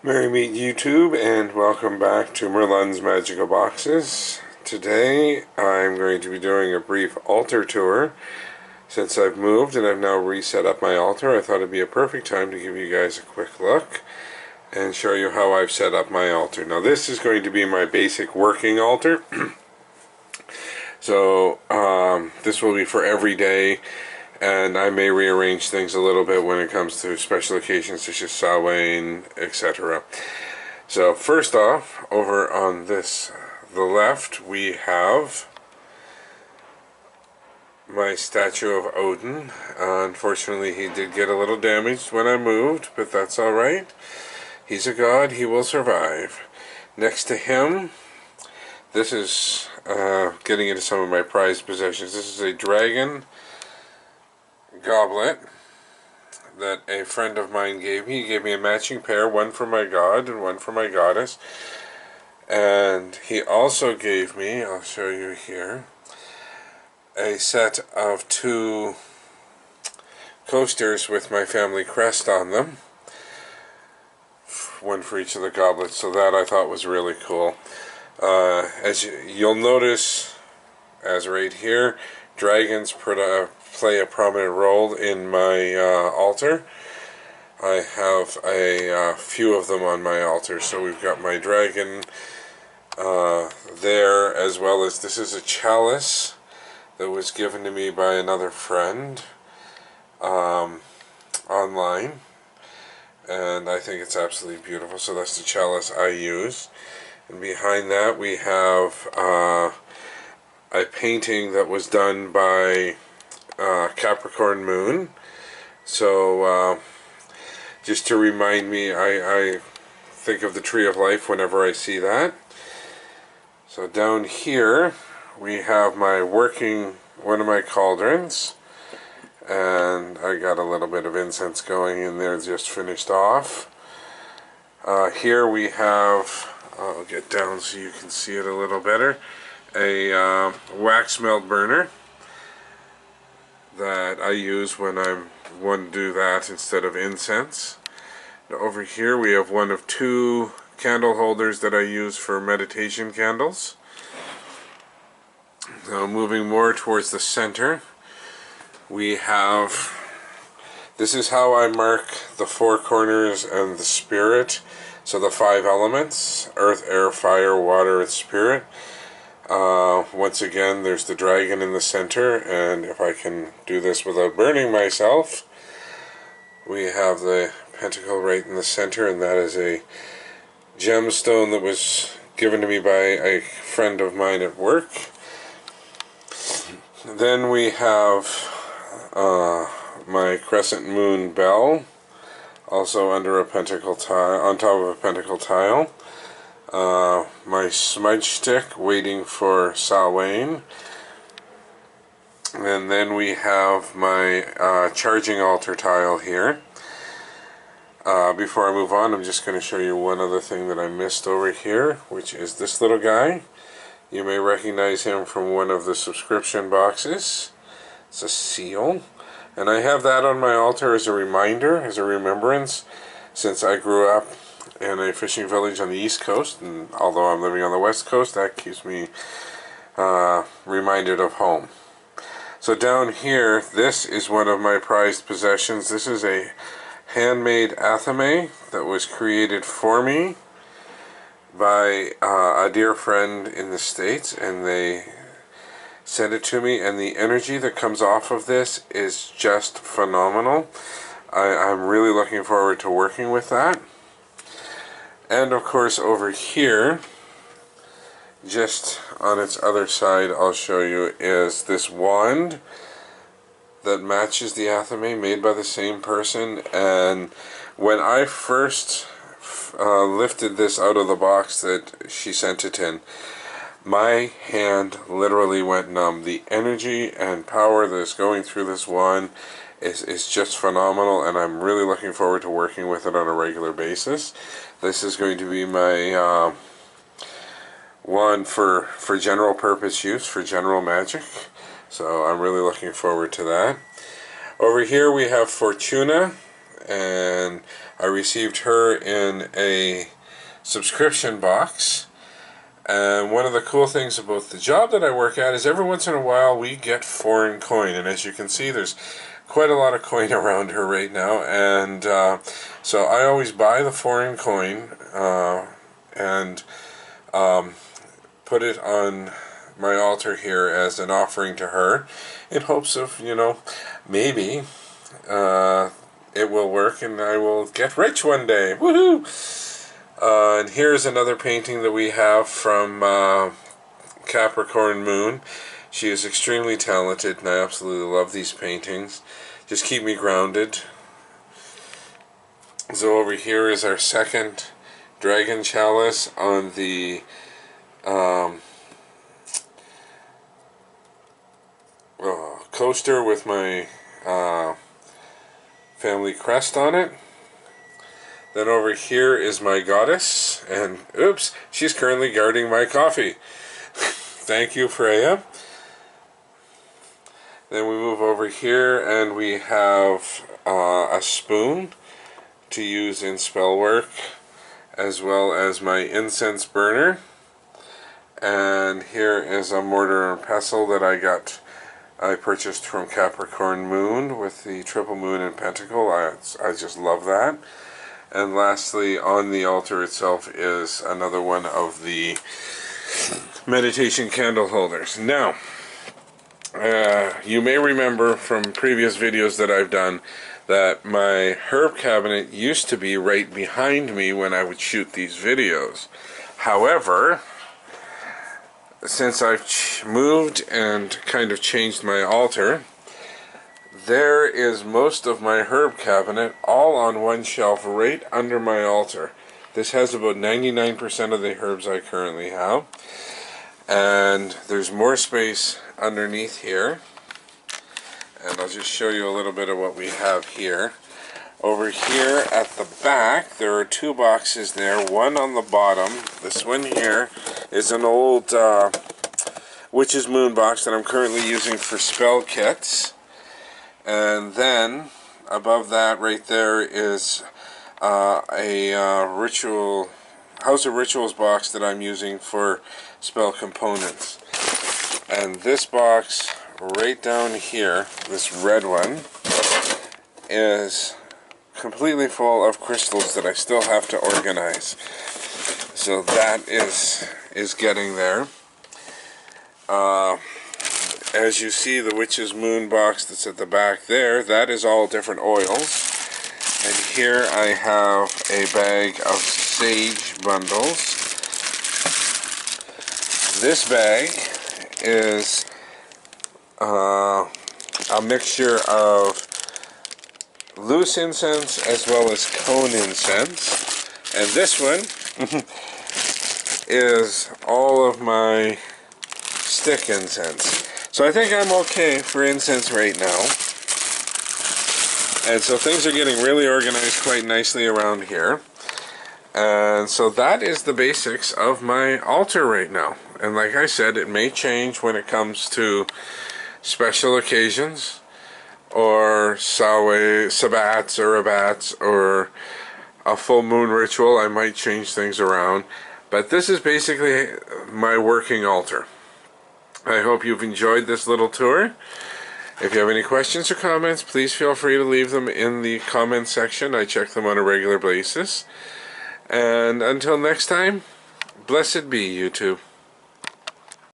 Merry meet YouTube, and welcome back to Merlin's Magical Boxes. Today I'm going to be doing a brief altar tour. Since I've moved and I've now reset up my altar, I thought it'd be a perfect time to give you guys a quick look and show you how I've set up my altar. Now this is going to be my basic working altar. So this will be for every day, and I may rearrange things a little bit when it comes to special occasions such as Samhain, etc. So first off, over on the left, we have my statue of Odin. Unfortunately, he did get a little damaged when I moved, but that's alright. He's a god, he will survive. Next to him, this is getting into some of my prized possessions. This is a dragon goblet that a friend of mine gave me. He gave me a matching pair, one for my god and one for my goddess. And he also gave me, I'll show you here, a set of 2 coasters with my family crest on them. One for each of the goblets, so that I thought was really cool. As you'll notice, as right here, dragons play a prominent role in my altar. I have a few of them on my altar. So we've got my dragon there, as well as this is a chalice that was given to me by another friend online, and I think it's absolutely beautiful. So that's the chalice I use. And behind that we have a painting that was done by Capricorn Moon. So just to remind me, I think of the Tree of Life whenever I see that. So down here we have my one of my cauldrons, and I got a little bit of incense going in there, just finished off. Here we have, I'll get down so you can see it a little better, a wax melt burner that I use when I want to do that instead of incense. Now over here we have one of 2 candle holders that I use for meditation candles. Now moving more towards the center, we have, this is how I mark the 4 corners and the spirit. So the 5 elements: earth, air, fire, water, and spirit. Once again, there's the dragon in the center, and if I can do this without burning myself, we have the pentacle right in the center, and that is a gemstone that was given to me by a friend of mine at work. Then we have my crescent moon bell, also under a pentacle tile, on top of a pentacle tile. My smudge stick waiting for Samhain. And then we have my charging altar tile here. Before I move on, I'm just going to show you one other thing that I missed over here, which is this little guy. You may recognize him from one of the subscription boxes. It's a seal. And I have that on my altar as a reminder, as a remembrance, since I grew up in a fishing village on the East Coast, and although I'm living on the West Coast, that keeps me reminded of home. So down here, this is one of my prized possessions. This is a handmade athame that was created for me by a dear friend in the States, and they sent it to me, and the energy that comes off of this is just phenomenal. I'm really looking forward to working with that. And of course over here, just on its other side, I'll show you, is this wand that matches the athame, made by the same person. And when I first lifted this out of the box that she sent it in, my hand literally went numb. The energy and power that is going through this wand is just phenomenal, and I'm really looking forward to working with it on a regular basis. This is going to be my wand for general purpose use, for general magic. So I'm really looking forward to that. Over here we have Fortuna, and I received her in a subscription box. And one of the cool things about the job that I work at is every once in a while we get foreign coin, and as you can see there's quite a lot of coin around her right now, and so I always buy the foreign coin and put it on my altar here as an offering to her in hopes of, you know, maybe it will work and I will get rich one day. Woohoo! And here's another painting that we have from Capricorn Moon. She is extremely talented and I absolutely love these paintings. Just keep me grounded. So over here is our second dragon chalice on the coaster with my family crest on it. Then over here is my goddess, and oops, she's currently guarding my coffee. Thank you, Freya. Then we move over here and we have a spoon to use in spell work, as well as my incense burner. And here is a mortar and pestle that I purchased from Capricorn Moon with the triple moon and pentacle. I just love that. And lastly, on the altar itself is another one of the meditation candle holders. Now, you may remember from previous videos that I've done that my herb cabinet used to be right behind me when I would shoot these videos. However, since I've moved and kind of changed my altar, there is most of my herb cabinet all on one shelf right under my altar. This has about 99% of the herbs I currently have. And there's more space underneath here. And I'll just show you a little bit of what we have here. Over here at the back, there are two boxes there. One on the bottom. This one here is an old Witch's Moon box that I'm currently using for spell kits. And then above that right there is a ritual House of Rituals box that I'm using for spell components. And this box right down here, this red one, is completely full of crystals that I still have to organize. So that is getting there. As you see, the Witch's Moon box that's at the back there, that is all different oils. And here I have a bag of sage bundles. This bag is a mixture of loose incense as well as cone incense. And this one is all of my stick incense. So I think I'm okay for incense right now. And so things are getting really organized quite nicely around here. And so that is the basics of my altar right now. And like I said, it may change when it comes to special occasions, or sabbats or abats, or a full moon ritual. I might change things around. But this is basically my working altar. I hope you've enjoyed this little tour. If you have any questions or comments, please feel free to leave them in the comment section. I check them on a regular basis. And until next time, blessed be YouTube.